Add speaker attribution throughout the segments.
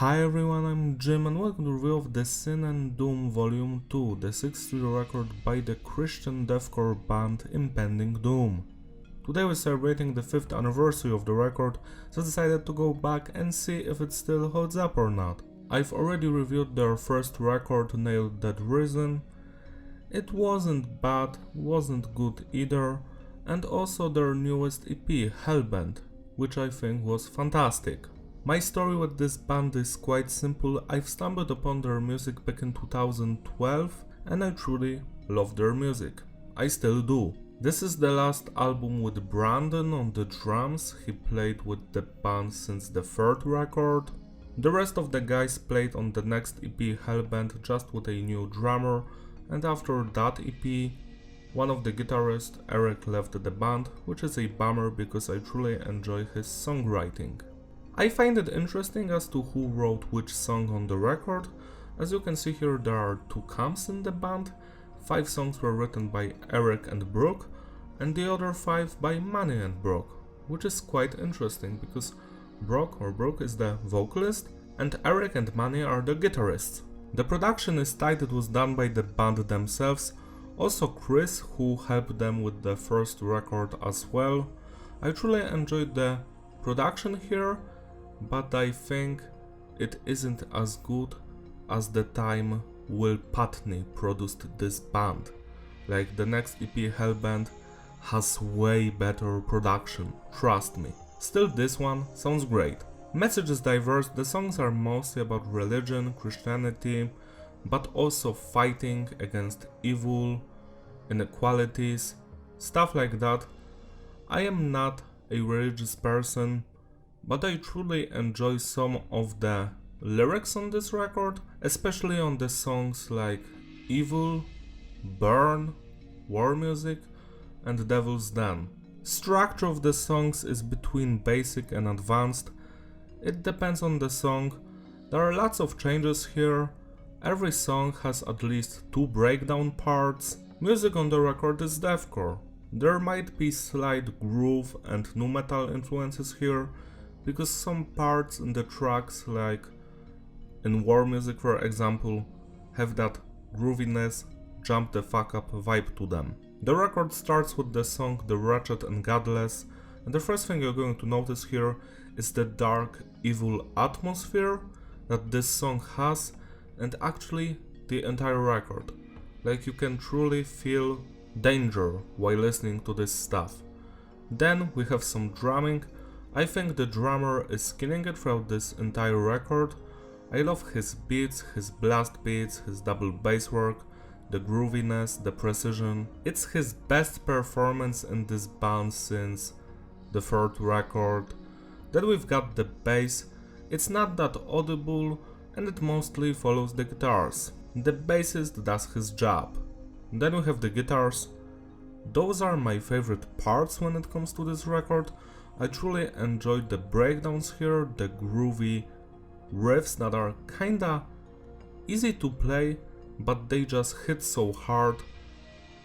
Speaker 1: Hi everyone, I'm Jim and welcome to the review of the Impending Doom Volume 2, the 6th studio record by the Christian deathcore band Impending Doom. Today we're celebrating the 5th anniversary of the record, so I decided to go back and see if it still holds up or not. I've already reviewed their first record, nailed that relisten. It wasn't bad, wasn't good either, and also their newest EP, Hellbent, which I think was fantastic. My story with this band is quite simple. I've stumbled upon their music back in 2012 and I truly love their music. I still do. This is the last album with Brandon on the drums. He played with the band since the third record. The rest of the guys played on the next EP, Hellbent, just with a new drummer, and after that EP, one of the guitarists, Eric, left the band, which is a bummer because I truly enjoy his songwriting. I find it interesting as to who wrote which song on the record. As you can see here, there are 2 camps in the band. 5 songs were written by Eric and Brooke, and the other 5 by Manny and Brooke, which is quite interesting because Brooke is the vocalist and Eric and Manny are the guitarists. The production is tight, it was done by the band themselves, also Chris, who helped them with the first record as well. I truly enjoyed the production here, but I think it isn't as good as the time Will Putney produced this band. Like the next EP, Hellbent, has way better production, trust me. Still, this one sounds great. Message is diverse, the songs are mostly about religion, Christianity, but also fighting against evil, inequalities, stuff like that. I am not a religious person, but I truly enjoy some of the lyrics on this record, especially on the songs like Evil, Burn, War Music, and Devil's Den. Structure of the songs is between basic and advanced. It depends on the song. There are lots of changes here. Every song has at least 2 breakdown parts. Music on the record is deathcore. There might be slight groove and nu metal influences here, because some parts in the tracks, like in War Music for example, have that grooviness, jump the fuck up vibe to them. The record starts with the song The Wretched and Godless, and the first thing you're going to notice here is the dark, evil atmosphere that this song has, and actually the entire record. Like, you can truly feel danger while listening to this stuff. Then we have some drumming. I think the drummer is killing it throughout this entire record. I love his beats, his blast beats, his double bass work, the grooviness, the precision. It's his best performance in this band since the third record. Then we've got the bass. It's not that audible and it mostly follows the guitars. The bassist does his job. Then we have the guitars. Those are my favorite parts when it comes to this record. I truly enjoyed the breakdowns here, the groovy riffs that are kinda easy to play, but they just hit so hard,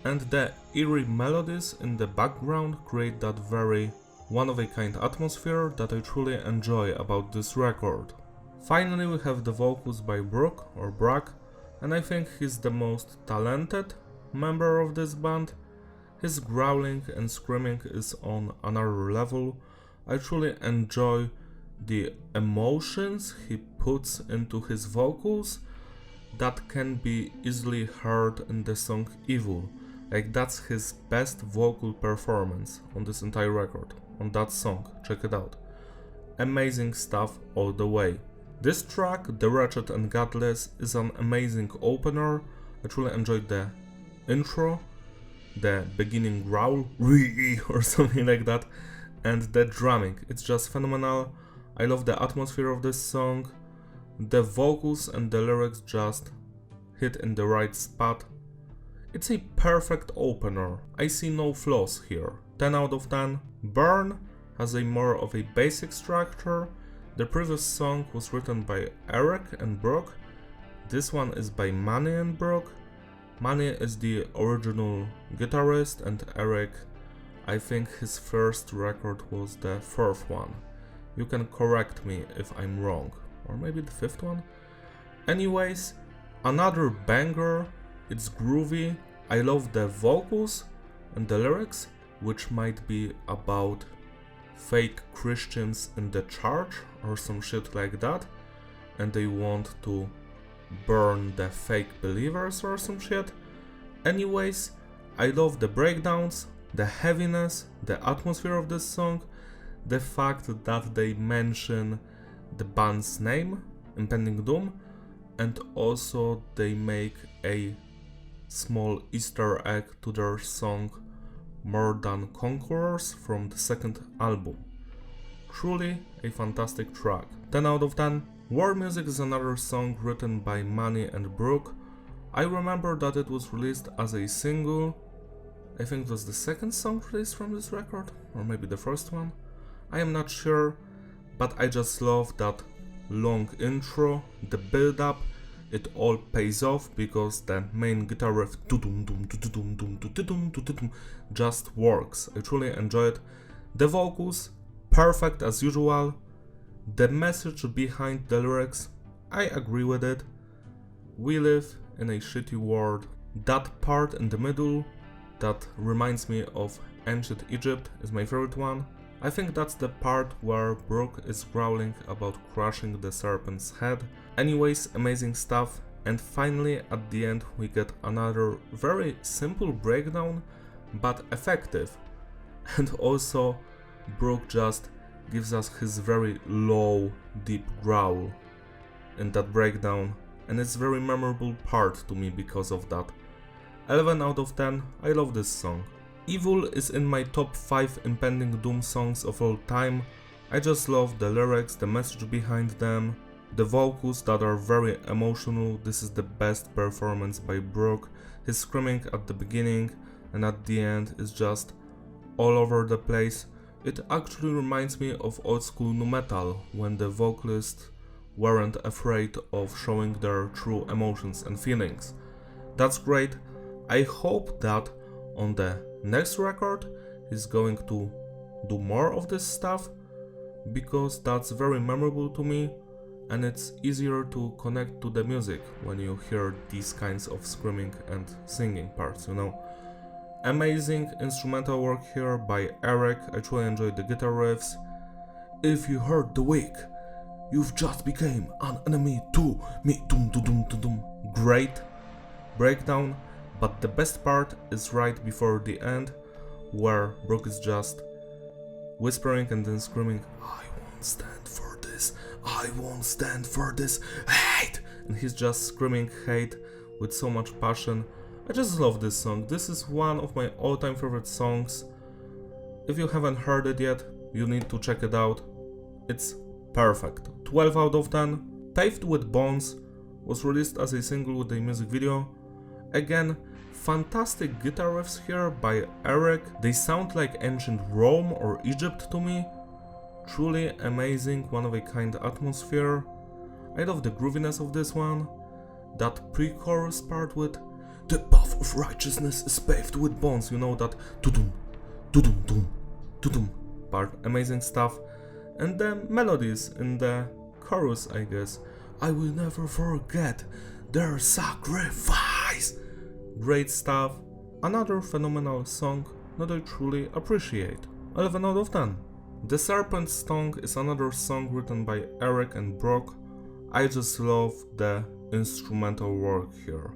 Speaker 1: and the eerie melodies in the background create that very one-of-a-kind atmosphere that I truly enjoy about this record. Finally, we have the vocals by Brooke, or Brack, and I think he's the most talented member of this band. His growling and screaming is on another level. I truly enjoy the emotions he puts into his vocals that can be easily heard in the song Evil. Like, that's his best vocal performance on this entire record, on that song, check it out. Amazing stuff all the way. This track, The Wretched and Godless, is an amazing opener. I truly enjoyed the intro, the beginning growl, or something like that, and the drumming. It's just phenomenal. I love the atmosphere of this song. The vocals and the lyrics just hit in the right spot. It's a perfect opener. I see no flaws here. 10 out of 10. Burn has a more of a basic structure. The previous song was written by Eric and Brooke. This one is by Manny and Brooke. Manny is the original guitarist and Eric, I think his first record was the fourth one. You can correct me if I'm wrong. or maybe the 5th one. Anyways, another banger, it's groovy, I love the vocals and the lyrics, which might be about fake Christians in the church or some shit like that, and they want to burn the fake believers or some shit. Anyways, I love the breakdowns, the heaviness, the atmosphere of this song, the fact that they mention the band's name, Impending Doom, and also they make a small Easter egg to their song More Than Conquerors from the 2nd album. Truly a fantastic track. 10 out of 10. War Music is another song written by Manny and Brooke. I remember that it was released as a single. I think it was the 2nd song released from this record, or maybe the 1st one. I am not sure, but I just love that long intro, the build up. It all pays off because the main guitar riff just works. I truly enjoy it. The vocals, perfect as usual. The message behind the lyrics, I agree with it. We live in a shitty world. That part in the middle that reminds me of ancient Egypt is my favorite one. I think that's the part where Brooke is growling about crushing the serpent's head. Anyways, amazing stuff. And finally, at the end, we get another very simple breakdown, but effective. And also, Brooke just gives us his very low, deep growl in that breakdown, and it's a very memorable part to me because of that. 11 out of 10, I love this song. Evil is in my top 5 Impending Doom songs of all time. I just love the lyrics, the message behind them, the vocals that are very emotional. This is the best performance by Brooke. His screaming at the beginning and at the end is just all over the place. It actually reminds me of old school nu metal, when the vocalists weren't afraid of showing their true emotions and feelings. That's great. I hope that on the next record he's going to do more of this stuff, because that's very memorable to me and it's easier to connect to the music when you hear these kinds of screaming and singing parts, you know. Amazing instrumental work here by Eric. I truly enjoyed the guitar riffs. If you heard the weak, you've just became an enemy to me. Dum dum dum dum dum. Great breakdown, but the best part is right before the end, where Brooke is just whispering and then screaming, "I won't stand for this, I won't stand for this, hate!" And he's just screaming hate with so much passion. I just love this song. This is one of my all-time favorite songs. If you haven't heard it yet, you need to check it out. It's perfect. 12 out of 10. Paved with Bones was released as a single with a music video. Again, fantastic guitar riffs here by Eric. They sound like ancient Rome or Egypt to me. Truly amazing, one of a kind atmosphere. I love the grooviness of this one. That pre-chorus part with "the path of righteousness is paved with bones," you know, that tudum, tudum, dum, tudum part, amazing stuff. And the melodies in the chorus, I guess. "I will never forget their sacrifice." Great stuff. Another phenomenal song that I truly appreciate. 11 out of 10. The Serpent's Tongue is another song written by Eric and Brooke. I just love the instrumental work here.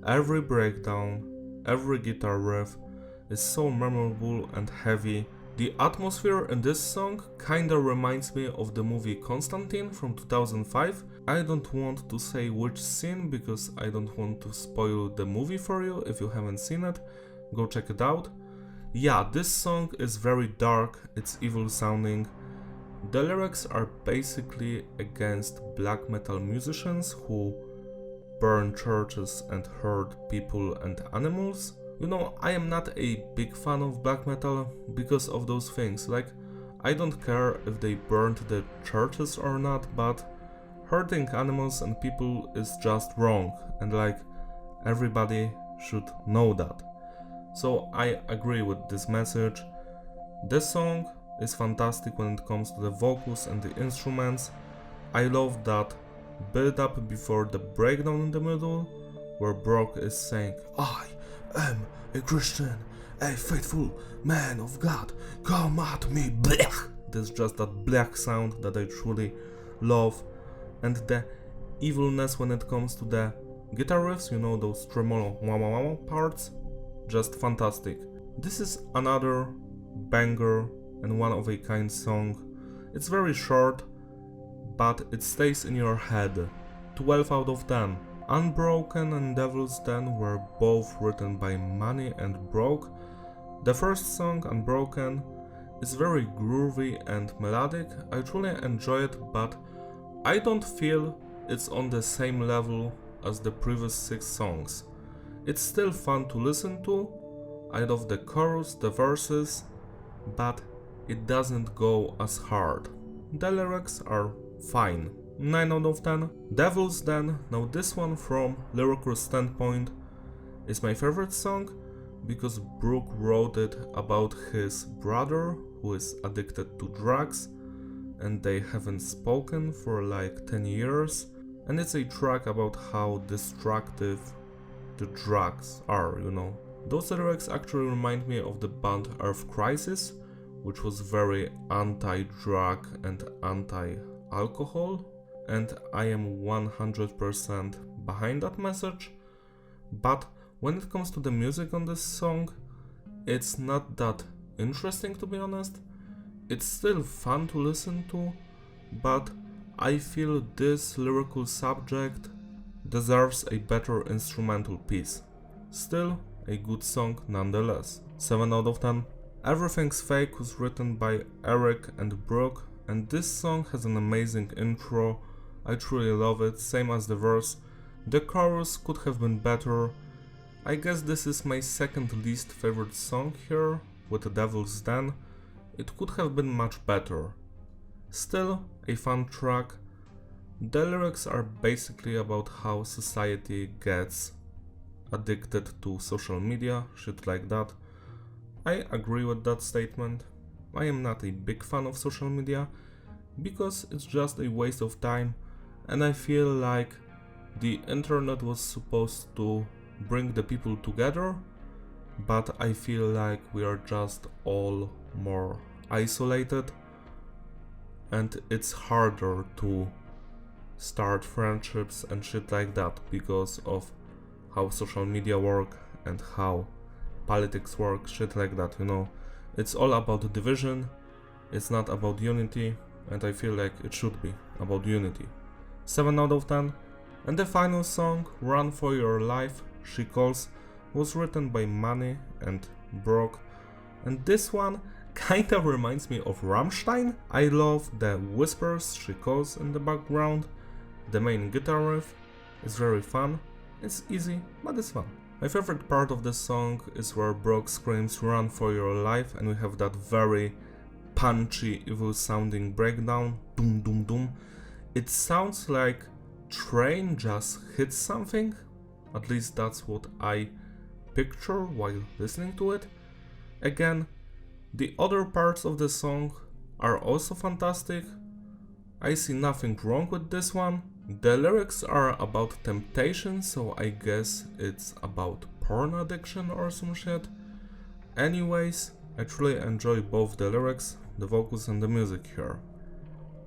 Speaker 1: Every breakdown, every guitar riff is so memorable and heavy. The atmosphere in this song kinda reminds me of the movie Constantine from 2005. I don't want to say which scene because I don't want to spoil the movie for you. If you haven't seen it, go check it out. Yeah, this song is very dark, it's evil sounding. The lyrics are basically against black metal musicians who burn churches and hurt people and animals. You know, I am not a big fan of black metal because of those things. Like, I don't care if they burned the churches or not, but hurting animals and people is just wrong, and like, everybody should know that. So I agree with this message. This song is fantastic when it comes to the vocals and the instruments. I love that build up before the breakdown in the middle, where Brock is saying, I am a Christian, a faithful man of God, come at me, blech! There's just that black sound that I truly love, and the evilness when it comes to the guitar riffs, you know, those tremolo wah wah wah parts, just fantastic. This is another banger and one of a kind song. It's very short, but it stays in your head. 12 out of 10. Unbroken and Devil's Den were both written by Manny and Brock. The first song, Unbroken, is very groovy and melodic. I truly enjoy it, but I don't feel it's on the same level as the previous 6 songs. It's still fun to listen to. I love the chorus, the verses, but it doesn't go as hard. The lyrics are fine. 9 out of 10. Devil's Den, now this one from lyrical standpoint is my favorite song because Brooke wrote it about his brother who is addicted to drugs and they haven't spoken for like 10 years, and it's a track about how destructive the drugs are, you know. Those lyrics actually remind me of the band Earth Crisis, which was very anti-drug and anti-alcohol, and I am 100% behind that message. But when it comes to the music on this song, it's not that interesting, to be honest. It's still fun to listen to, but I feel this lyrical subject deserves a better instrumental piece. Still, a good song nonetheless. 7 out of 10. Everything's Fake was written by Eric and Brooke, and this song has an amazing intro. I truly love it, same as the verse. The chorus could have been better. I guess this is my second least favorite song here, with Devil's Den. It could have been much better. Still, a fun track. The lyrics are basically about how society gets addicted to social media, shit like that. I agree with that statement. I am not a big fan of social media because it's just a waste of time, and I feel like the internet was supposed to bring the people together, but I feel like we are just all more isolated, and it's harder to start friendships and shit like that because of how social media work and how politics work, shit like that, you know. It's all about division, it's not about unity, and I feel like it should be about unity. 7 out of 10. And the final song, Run For Your Life, She Calls, was written by Manny and Brock, and this one kinda reminds me of Rammstein. I love the whispers she calls in the background. The main guitar riff is very fun. It's easy, but it's fun. My favorite part of the song is where Brock screams "Run for your life" and we have that very punchy, evil sounding breakdown. Doom doom doom. It sounds like train just hit something. At least that's what I picture while listening to it. Again, the other parts of the song are also fantastic. I see nothing wrong with this one. The lyrics are about temptation, so I guess it's about porn addiction or some shit. Anyways, I truly enjoy both the lyrics, the vocals and the music here.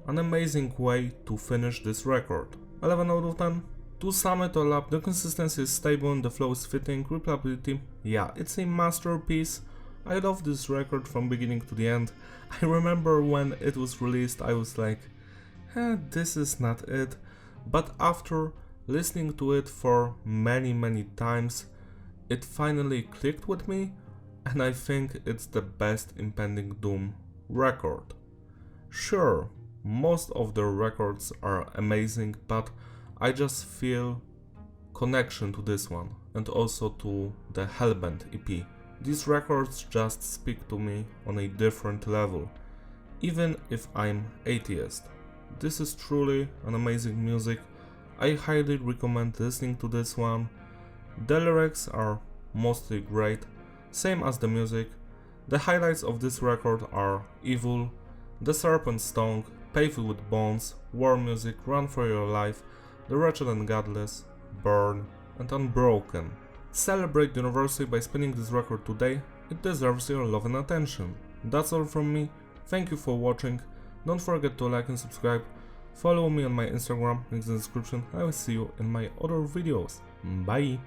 Speaker 1: An amazing way to finish this record. 11 out of 10. To sum it all up, the consistency is stable and the flow is fitting, replayability, yeah, it's a masterpiece. I love this record from beginning to the end. I remember when it was released I was like, this is not it. But after listening to it for many times, it finally clicked with me, and I think it's the best Impending Doom record. Sure, most of their records are amazing, but I just feel connection to this one, and also to the Hellbent EP. These records just speak to me on a different level, even if I'm atheist. This is truly an amazing music. I highly recommend listening to this one. The lyrics are mostly great, same as the music. The highlights of this record are Evil, The Serpent's Tongue, Paved with Bones, War Music, Run for Your Life, The Wretched and Godless, Burn, and Unbroken. Celebrate the anniversary by spinning this record today, it deserves your love and attention. That's all from me, thank you for watching, don't forget to like and subscribe, follow me on my Instagram, links in the description, I will see you in my other videos, bye!